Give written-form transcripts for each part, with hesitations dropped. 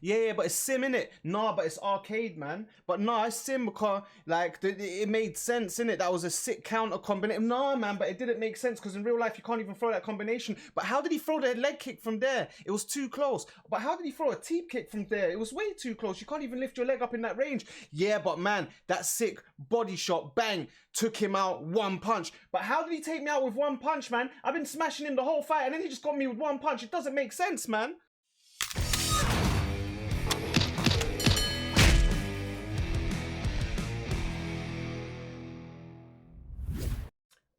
Yeah, but it's sim, innit? Nah, but it's arcade, man. But nah, it's sim because, like, it made sense, innit? That was a sick counter combination. Nah, man, but it didn't make sense because in real life, you can't even throw that combination. But how did he throw the leg kick from there? It was too close. But how did he throw a teep kick from there? It was way too close. You can't even lift your leg up in that range. Yeah, but man, that sick body shot, bang, took him out one punch. But how did he take me out with one punch, man? I've been smashing him the whole fight and then he just got me with one punch. It doesn't make sense, man.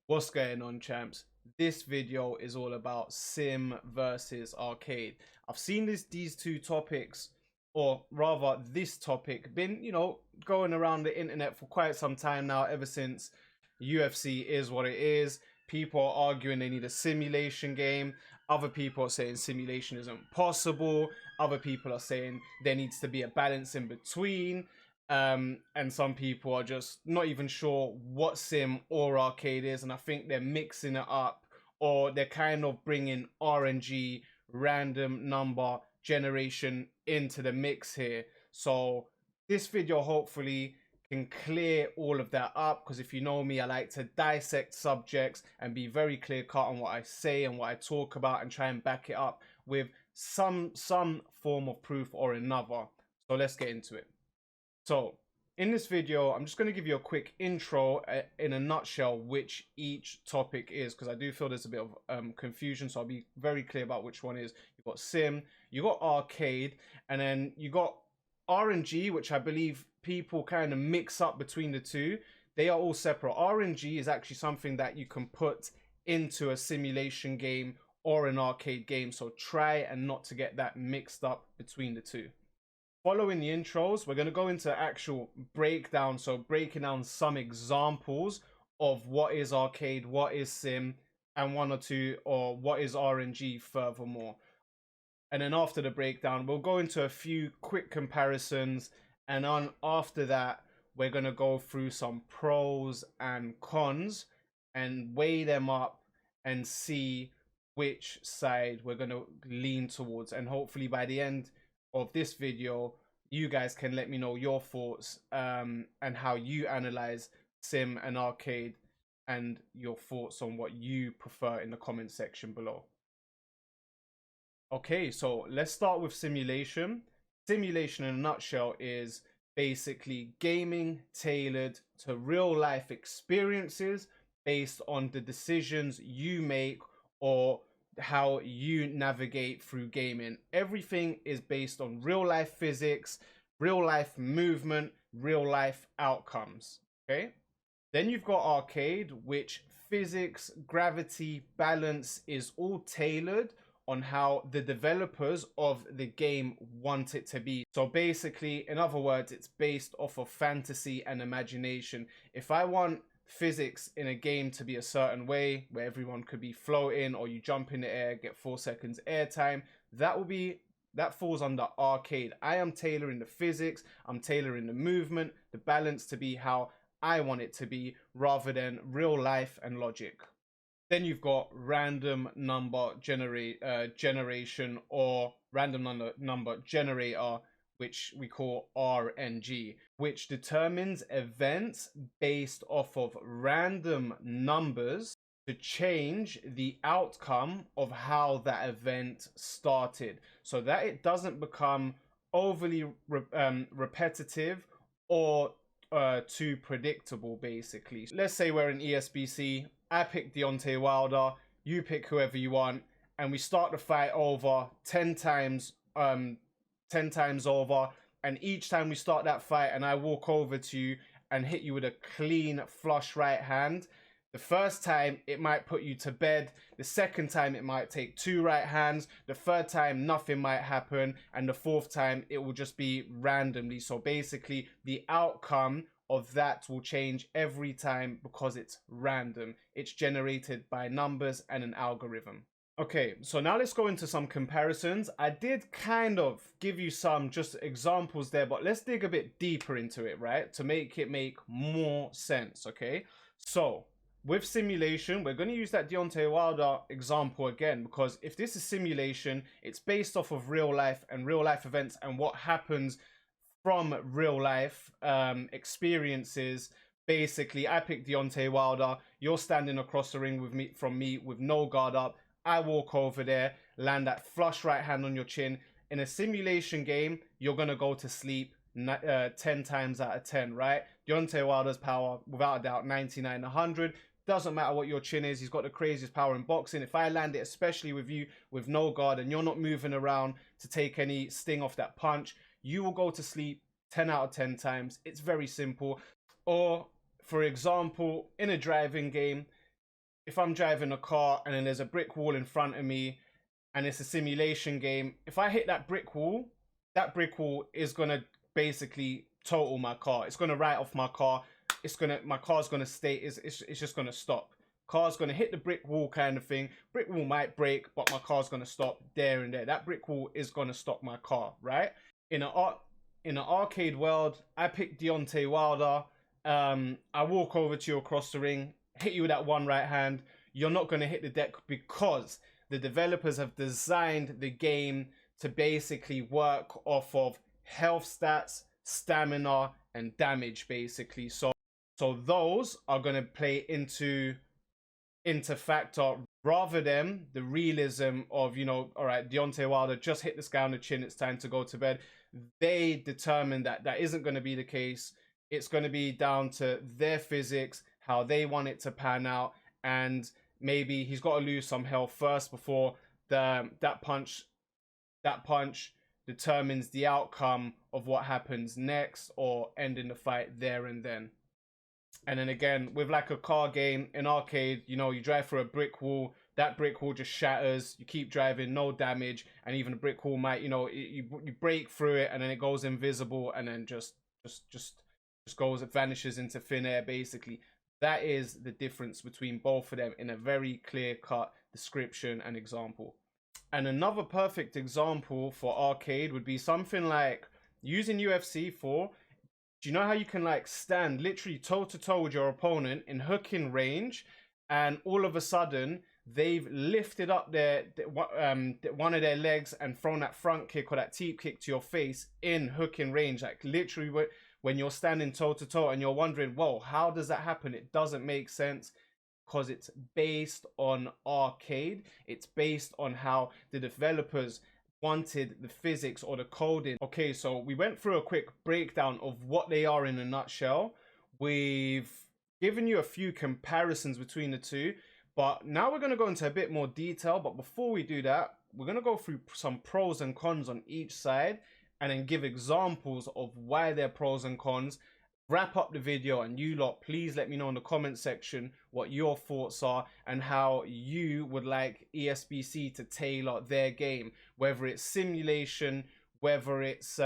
What's going on, champs? This video is all about sim versus arcade. I've seen these two topics, or rather this topic, been, going around the internet for quite some time now, ever since UFC is what it is. People are arguing they need a simulation game. Other people are saying simulation isn't possible. Other people are saying there needs to be a balance in between. And some people are just not even sure what sim or arcade is, and I think they're mixing it up, or they're kind of bringing RNG, random number generation, into the mix here. So this video hopefully can clear all of that up, because if you know me, I like to dissect subjects and be very clear cut on what I say and what I talk about, and try and back it up with some form of proof or another. So let's get into it. So in this video, I'm just going to give you a quick intro in a nutshell which each topic is, because I do feel there's a bit of confusion, so I'll be very clear about which one is. You've got sim, you got arcade, and then you got RNG, which I believe people kind of mix up between the two. They are all separate. RNG is actually something that you can put into a simulation game or an arcade game, so try and not to get that mixed up between the two. Following the intros, we're going to go into actual breakdown, so breaking down some examples of what is arcade, what is sim, and one or two, or what is RNG furthermore. And then after the breakdown, we'll go into a few quick comparisons, and after that, we're going to go through some pros and cons and weigh them up and see which side we're going to lean towards. And hopefully by the end of this video, you guys can let me know your thoughts and how you analyze sim and arcade, and your thoughts on what you prefer in the comment section below. Okay, so let's start with simulation. Simulation in a nutshell is basically gaming tailored to real life experiences based on the decisions you make or how you navigate through gaming. Everything is based on real life physics, real life movement, real life outcomes. Okay, then you've got arcade, which physics, gravity, balance is all tailored on how the developers of the game want it to be. So basically, in other words, it's based off of fantasy and imagination. If I want physics in a game to be a certain way, where everyone could be floating, or you jump in the air, get 4 seconds airtime, that falls under arcade. I am tailoring the physics, I'm tailoring the movement, the balance to be how I want it to be, rather than real life and logic. Then you've got random number generation, or random number generator, which we call RNG, which determines events based off of random numbers to change the outcome of how that event started, so that it doesn't become overly repetitive or too predictable. Basically, let's say we're in ESBC, I pick Deontay Wilder, you pick whoever you want, and we start the fight over 10 times over, and each time we start that fight and I walk over to you and hit you with a clean flush right hand, the first time it might put you to bed, the second time it might take 2 right hands, the third time nothing might happen, and the fourth time it will just be randomly. So basically the outcome of that will change every time because it's random. It's generated by numbers and an algorithm. Okay, so now let's go into some comparisons. I did kind of give you some just examples there, but let's dig a bit deeper into it, right? To make it make more sense, okay? So with simulation, we're going to use that Deontay Wilder example again, because if this is simulation, it's based off of real life and real life events and what happens from real life experiences. Basically, I pick Deontay Wilder. You're standing across the ring with me from me with no guard up. I walk over there, land that flush right hand on your chin. In a simulation game, you're gonna go to sleep 10 times out of 10, right? Deontay Wilder's power, without a doubt, 99, 100. Doesn't matter what your chin is. He's got the craziest power in boxing. If I land it, especially with you with no guard and you're not moving around to take any sting off that punch, you will go to sleep 10 out of 10 times. It's very simple. Or, for example, in a driving game, if I'm driving a car and then there's a brick wall in front of me and it's a simulation game, if I hit that brick wall is going to basically total my car. It's going to write off my car. My car's going to stay, it's just going to stop. Car's going to hit the brick wall kind of thing. Brick wall might break, but my car's going to stop there and there. That brick wall is going to stop my car, right? In an arcade world, I pick Deontay Wilder. I walk over to you across the ring, hit you with that one right hand. You're not going to hit the deck because the developers have designed the game to basically work off of health stats, stamina, and damage, basically. So those are going to play into factor rather than the realism of, you know, all right, Deontay Wilder just hit this guy on the chin, it's time to go to bed. They determine that isn't going to be the case. It's going to be down to their physics, how they want it to pan out, and maybe he's got to lose some health first before that punch determines the outcome of what happens next or ending the fight there and then. And then again, with like a car game, in arcade, you know, you drive through a brick wall, that brick wall just shatters, you keep driving, no damage, and even a brick wall might, you know, you break through it and then it goes invisible and then just goes, it vanishes into thin air, basically. That is the difference between both of them in a very clear-cut description and example. And another perfect example for arcade would be something like using UFC 4. Do you know how you can like stand literally toe to toe with your opponent in hooking range, and all of a sudden they've lifted up one of their legs and thrown that front kick or that teep kick to your face in hooking range, like literally when you're standing toe to toe, and you're wondering, whoa, how does that happen? It doesn't make sense. Because it's based on arcade. It's based on how the developers wanted the physics or the coding. Okay, so we went through a quick breakdown of what they are in a nutshell. We've given you a few comparisons between the two, but now we're going to go into a bit more detail. But before we do that, we're going to go through some pros and cons on each side and then give examples of why they're pros and cons. Wrap up the video, and you lot, please let me know in the comment section what your thoughts are and how you would like ESBC to tailor their game, whether it's simulation, whether it's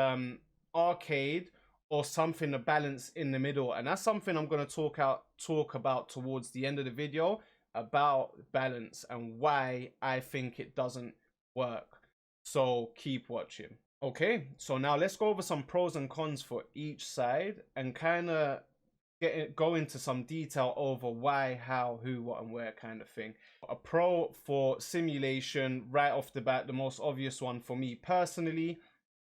arcade, or something to balance in the middle. And that's something I'm going to talk about towards the end of the video, about balance and why I think it doesn't work. So keep watching. Okay, so now let's go over some pros and cons for each side and kind of go into some detail over why, how, who, what, and where kind of thing. A pro for simulation, right off the bat, the most obvious one for me personally,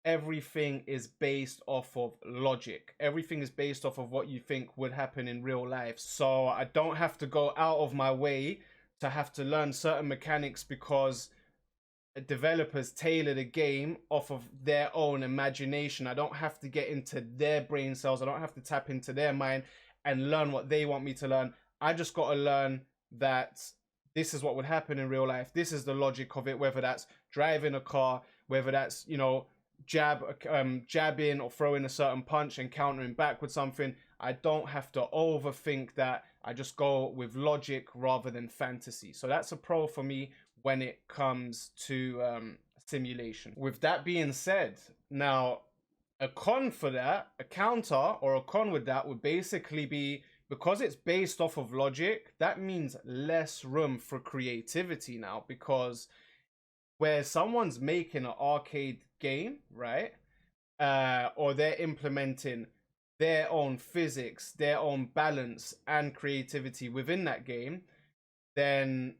everything is based off of logic. Everything is based off of what you think would happen in real life. So I don't have to go out of my way to have to learn certain mechanics because developers tailor the game off of their own imagination. I don't have to get into their brain cells. I don't have to tap into their mind and learn what they want me to learn. I just got to learn that this is what would happen in real life. This is the logic of it, whether that's driving a car, whether that's, you know, jabbing or throwing a certain punch and countering back with something. I don't have to overthink that. I just go with logic rather than fantasy. So that's a pro for me when it comes to simulation. With that being said, now a con for that, a counter or a con with that would basically be, because it's based off of logic, that means less room for creativity now, because where someone's making an arcade game, right, or they're implementing their own physics, their own balance and creativity within that game, then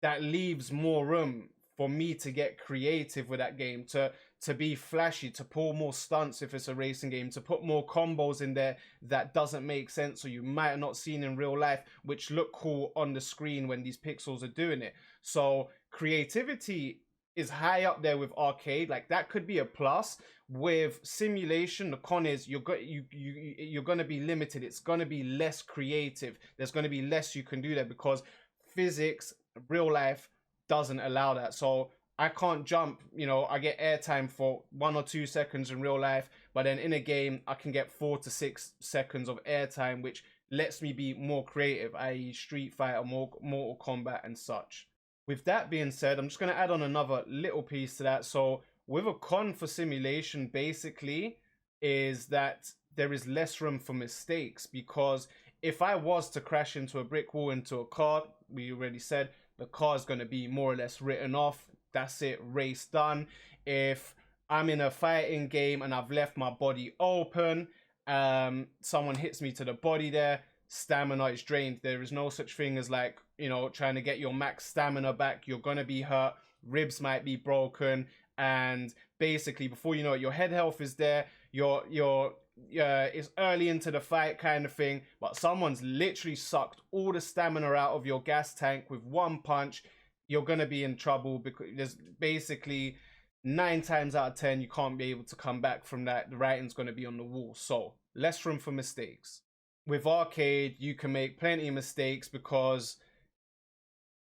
that leaves more room for me to get creative with that game, to be flashy, to pull more stunts if it's a racing game, to put more combos in there that doesn't make sense or you might have not seen in real life, which look cool on the screen when these pixels are doing it. So creativity is high up there with arcade. Like, that could be a plus. With simulation, the con is you're going to be limited. It's going to be less creative. There's going to be less you can do there because physics, real life, doesn't allow that. So I can't jump, I get airtime for 1 or 2 seconds in real life, but then in a game I can get 4 to 6 seconds of airtime, which lets me be more creative, i.e. Street Fighter, more Mortal Kombat and such. With that being said, I'm just going to add on another little piece to that. So with a con for simulation, basically, is that there is less room for mistakes, because if I was to crash into a brick wall, into a car, we already said the car is going to be more or less written off. That's it, race done. If I'm in a fighting game and I've left my body open, someone hits me to the body there, stamina is drained. There is no such thing as, like, trying to get your max stamina back. You're going to be hurt, ribs might be broken, and basically before you know it, your head health is there, it's early into the fight kind of thing, but someone's literally sucked all the stamina out of your gas tank with one punch. You're gonna be in trouble, because there's basically 9 times out of 10 you can't be able to come back from that. The writing's gonna be on the wall. So less room for mistakes. With arcade, you can make plenty of mistakes because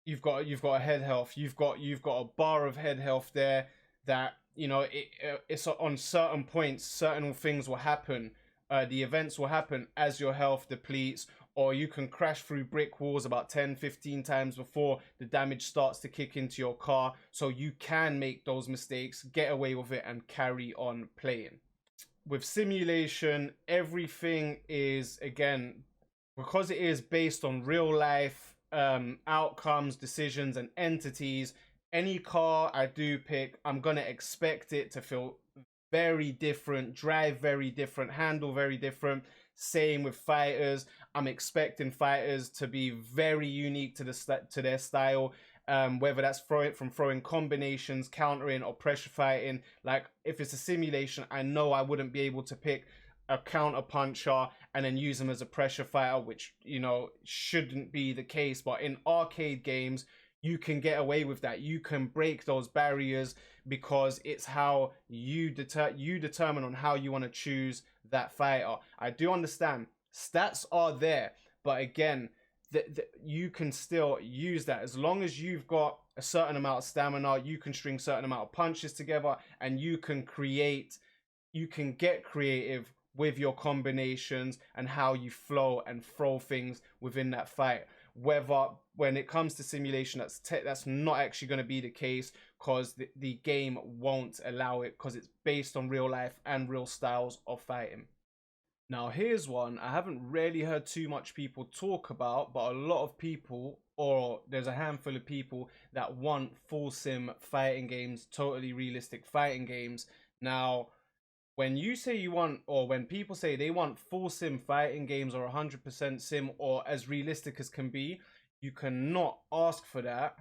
you've got a head health. You've got a bar of head health there that, it's on certain points, certain things will happen. The events will happen as your health depletes, or you can crash through brick walls about 10-15 times before the damage starts to kick into your car. So you can make those mistakes, get away with it, and carry on playing. With simulation, everything is, again, because it is based on real life outcomes, decisions, and entities. Any car I do pick, I'm gonna expect it to feel very different, drive very different, handle very different. Same with fighters. I'm expecting fighters to be very unique to their style, whether that's throwing combinations, countering, or pressure fighting. Like, if it's a simulation, I know I wouldn't be able to pick a counter puncher and then use them as a pressure fighter, which, shouldn't be the case. But in arcade games, you can get away with that. You can break those barriers because it's how you determine on how you want to choose that fighter. I do understand stats are there, but again, you can still use that as long as you've got a certain amount of stamina. You can string certain amount of punches together, and you can get creative with your combinations and how you flow and throw things within that fight. Whether when it comes to simulation, that's not actually going to be the case, because the game won't allow it, because it's based on real life and real styles of fighting. Now here's one I haven't really heard too much people talk about, but a lot of people, or there's a handful of people that want full sim fighting games, totally realistic fighting games. Now, when you say you want, or when people say they want full sim fighting games, or 100% sim, or as realistic as can be, you cannot ask for that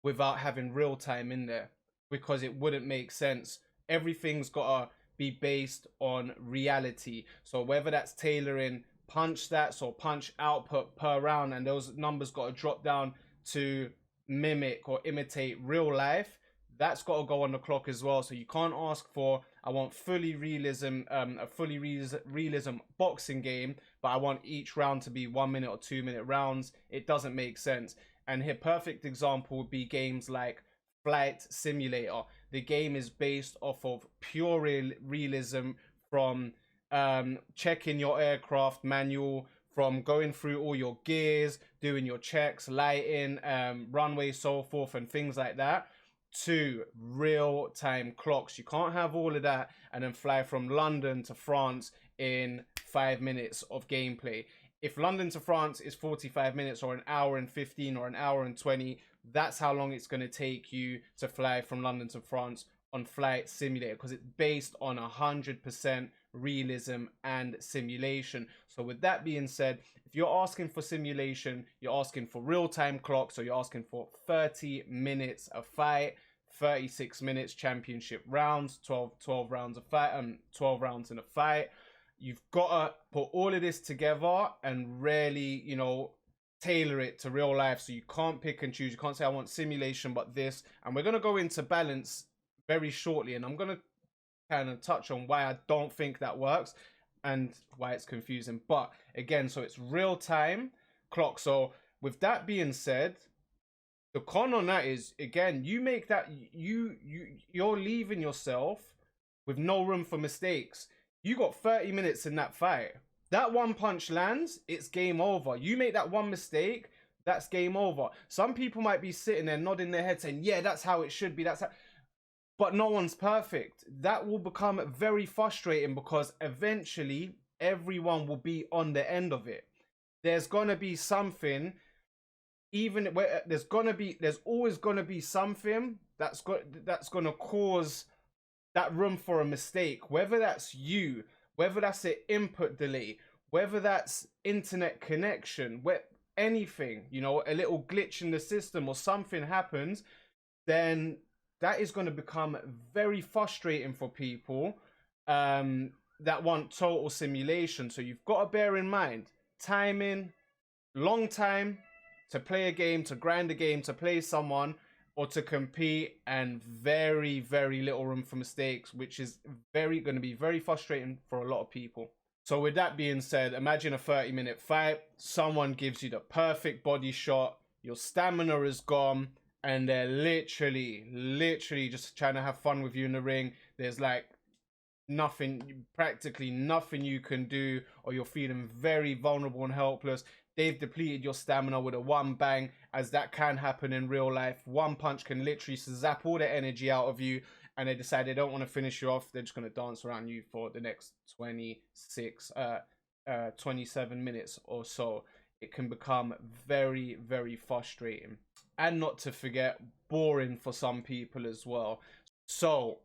without having real time in there, because it wouldn't make sense. Everything's gotta be based on reality. So whether that's tailoring punch stats or punch output per round, and those numbers gotta drop down to mimic or imitate real life, that's got to go on the clock as well. So you can't ask for, I want fully realism, a fully realism boxing game, but I want each round to be 1 minute or 2 minute rounds. It doesn't make sense. And here, perfect example would be games like Flight Simulator. The game is based off of pure realism, from checking your aircraft manual, from going through all your gears, doing your checks, lighting, runway, so forth, and things like that, to real-time clocks. You can't have all of that and then fly from London to France in 5 minutes of gameplay. If London to France is 45 minutes, or an hour and 15, or an hour and 20, that's how long it's going to take you to fly from London to France on Flight Simulator because it's based on 100% realism and simulation. So with that being said, if you're asking for simulation, you're asking for real-time clock, so you're asking for 30 minutes a fight, 36 minutes championship rounds, 12 rounds of fight, 12 rounds in a fight. You've got to put all of this together and really, you know, tailor it to real life. So you can't pick and choose. You can't say I want simulation but this. And we're going to go into balance very shortly, and I'm going to kind of touch on why I don't think that works and why it's confusing. But again, so it's real time clock. So with that being said, the con on that is, again, you make that you're leaving yourself with no room for mistakes. You got 30 minutes in that fight. That one punch lands, it's game over. You make that one mistake, that's game over. Some people might be sitting there nodding their head saying, yeah, that's how it should be. That's how... But no one's perfect. That will become very frustrating because eventually everyone will be on the end of it. There's gonna be something, even where there's always gonna be something that's gonna cause that room for a mistake. Whether that's you, whether that's an input delay, whether that's internet connection, anything, you know, a little glitch in the system or something happens, then that is going to become very frustrating for people that want total simulation. So you've got to bear in mind, timing, long time to play a game, to grind a game, to play someone, or to compete, and very, very little room for mistakes, which is going to be very frustrating for a lot of people. So with that being said, imagine a 30-minute fight. Someone gives you the perfect body shot. Your stamina is gone. And they're literally just trying to have fun with you in the ring. There's like practically nothing you can do, or you're feeling very vulnerable and helpless. They've depleted your stamina with a one bang, as that can happen in real life. One punch can literally zap all the energy out of you, and they decide they don't want to finish you off. They're just going to dance around you for the next 27 minutes or so. It can become very, very frustrating. And not to forget, boring for some people as well. So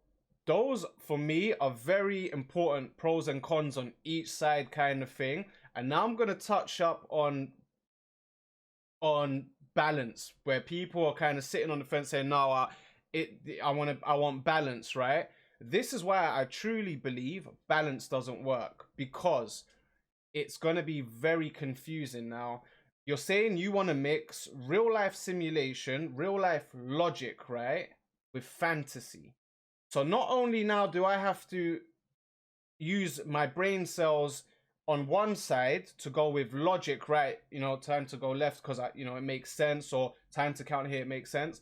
those, for me, are very important pros and cons on each side kind of thing. And now I'm going to touch up on balance, where people are kind of sitting on the fence saying, no, I want balance, right? This is why I truly believe balance doesn't work, because it's going to be very confusing. Now, you're saying you want to mix real life simulation, real life logic, right, with fantasy. So not only now do I have to use my brain cells on one side to go with logic, right, you know, time to go left because it makes sense, or time to count here, it makes sense.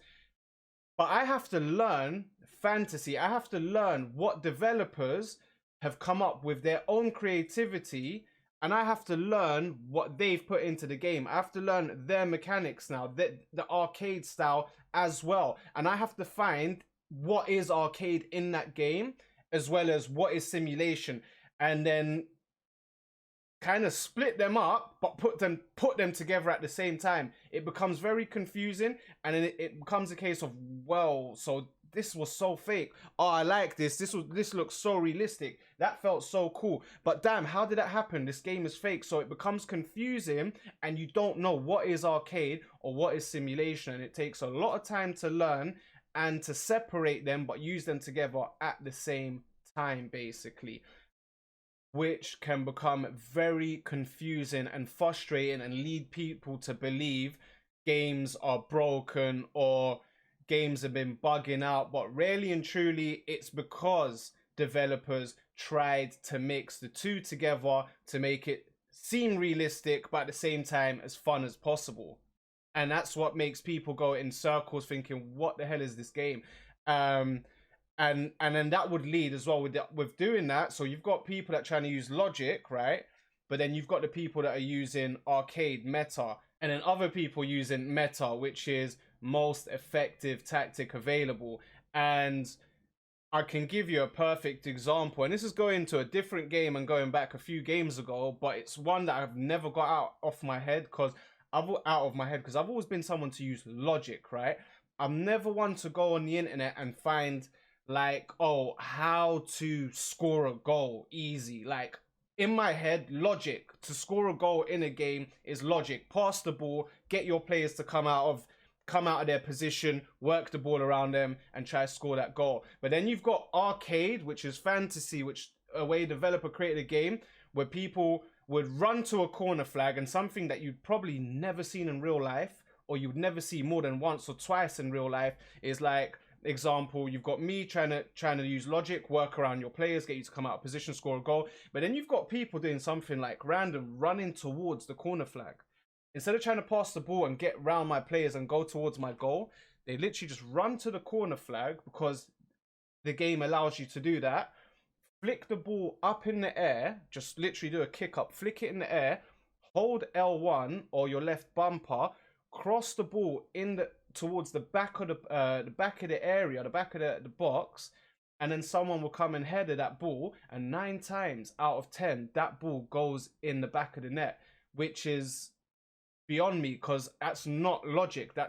But I have to learn fantasy. I have to learn what developers have come up with their own creativity, and I have to learn what they've put into the game. I have to learn their mechanics now, the arcade style as well. And I have to find what is arcade in that game, as well as what is simulation. And then kind of split them up, but put them together at the same time. It becomes very confusing, and then it becomes a case of, well, so this was so fake. Oh, I like this. This looks so realistic. That felt so cool. But damn, how did that happen? This game is fake. So it becomes confusing, and you don't know what is arcade or what is simulation. And it takes a lot of time to learn and to separate them, but use them together at the same time, basically, which can become very confusing and frustrating and lead people to believe games are broken or games have been bugging out. But really and truly, it's because developers tried to mix the two together to make it seem realistic, but at the same time as fun as possible. And that's what makes people go in circles thinking, what the hell is this game? And then that would lead as well with doing that. So you've got people that are trying to use logic, right? But then you've got the people that are using arcade meta, and then other people using meta, which is most effective tactic available. And I can give you a perfect example, and this is going to a different game and going back a few games ago, but it's one that I've never got out of my head because I've always been someone to use logic, right? I'm never one to go on the internet and find like, oh, how to score a goal easy. Like, in my head, logic to score a goal in a game is logic. Pass the ball, get your players to come out of their position, work the ball around them, and try to score that goal. But then you've got arcade, which is fantasy, which a way developer created a game where people would run to a corner flag, and something that you'd probably never seen in real life, or you'd never see more than once or twice in real life, is like, example, you've got me trying to use logic, work around your players, get you to come out of position, score a goal. But then you've got people doing something like random, running towards the corner flag. Instead of trying to pass the ball and get round my players and go towards my goal, they literally just run to the corner flag because the game allows you to do that. Flick the ball up in the air, just literally do a kick up, flick it in the air, hold L1 or your left bumper, cross the ball towards the back of the back of the area, the back of the box, and then someone will come and header that ball, and 9 times out of 10 that ball goes in the back of the net, which is beyond me, because that's not logic. That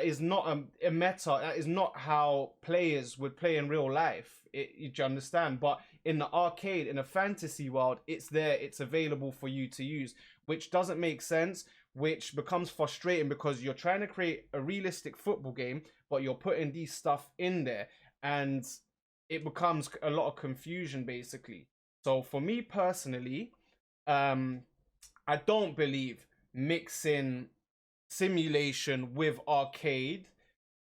is not a meta. That is not how players would play in real life. You understand? But in the arcade, in a fantasy world, it's there, it's available for you to use, which doesn't make sense, which becomes frustrating because you're trying to create a realistic football game, but you're putting these stuff in there, and it becomes a lot of confusion basically. So for me personally, I don't believe mixing simulation with arcade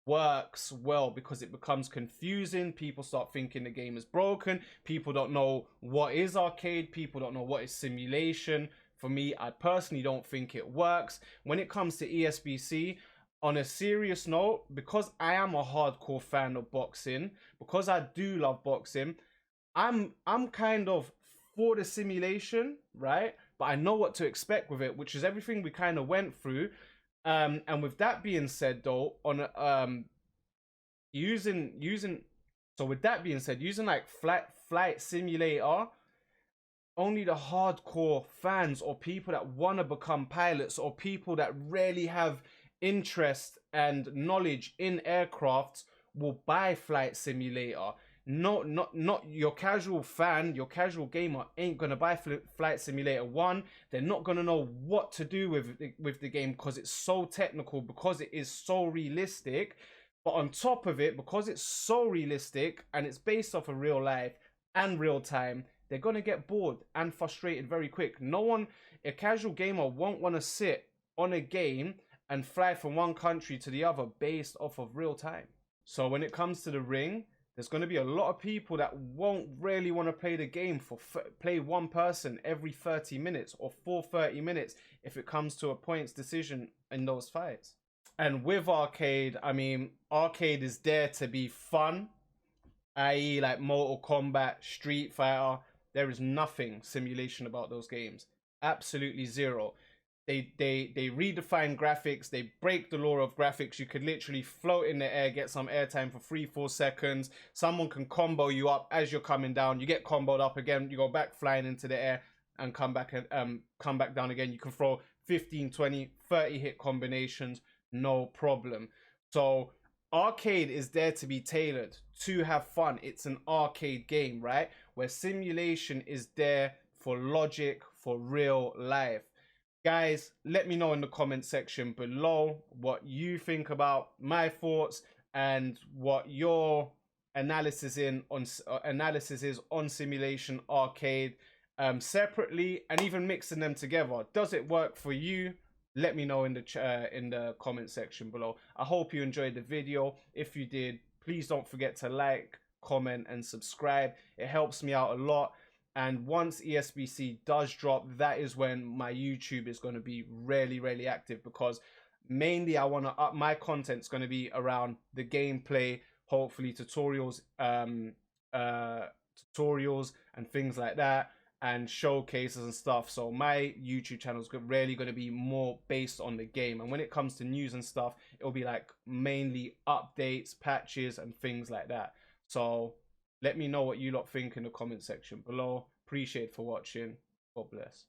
works well, because it becomes confusing. People start thinking the game is broken. People don't know what is arcade. People don't know what is simulation. For me, I personally don't think it works. When it comes to ESBC, on a serious note, because I am a hardcore fan of boxing, because I do love boxing, I'm kind of for the simulation, right? But I know what to expect with it, which is everything we kind of went through. And with that being said, though, on using like flight simulator, only the hardcore fans or people that want to become pilots, or people that really have interest and knowledge in aircrafts, will buy flight simulator. Not your casual fan, your casual gamer ain't gonna buy flight simulator. One, they're not gonna know what to do with the game, because it's so technical, because it is so realistic. But on top of it, because it's so realistic and it's based off of real life and real time, they're gonna get bored and frustrated very quick. A casual gamer won't want to sit on a game and fly from one country to the other based off of real time. So when it comes to the ring, there's going to be a lot of people that won't really want to play the game play one person every 30 minutes or for 30 minutes if it comes to a points decision in those fights. And with arcade, I mean, arcade is there to be fun, i.e. like Mortal Kombat, Street Fighter. There is nothing simulation about those games. Absolutely zero. They redefine graphics. They break the law of graphics. You could literally float in the air, get some airtime for 3-4 seconds. Someone can combo you up as you're coming down. You get comboed up again. You go back flying into the air and come back down again. You can throw 15, 20, 30 hit combinations, no problem. So arcade is there to be tailored to have fun. It's an arcade game, right? Where simulation is there for logic, for real life. Guys, let me know in the comment section below what you think about my thoughts and what your analysis is on simulation, arcade, separately, and even mixing them together. Does it work for you? Let me know in the comment section below. I hope you enjoyed the video. If you did, please don't forget to like, comment, and subscribe. It helps me out a lot. And once ESBC does drop, that is when my YouTube is going to be really, really active, because mainly I want to up my content's going to be around the gameplay, hopefully tutorials and things like that, and showcases and stuff. So my YouTube channel is really going to be more based on the game. And when it comes to news and stuff, it'll be like mainly updates, patches, and things like that. So let me know what you lot think in the comment section below. Appreciate for watching. God bless.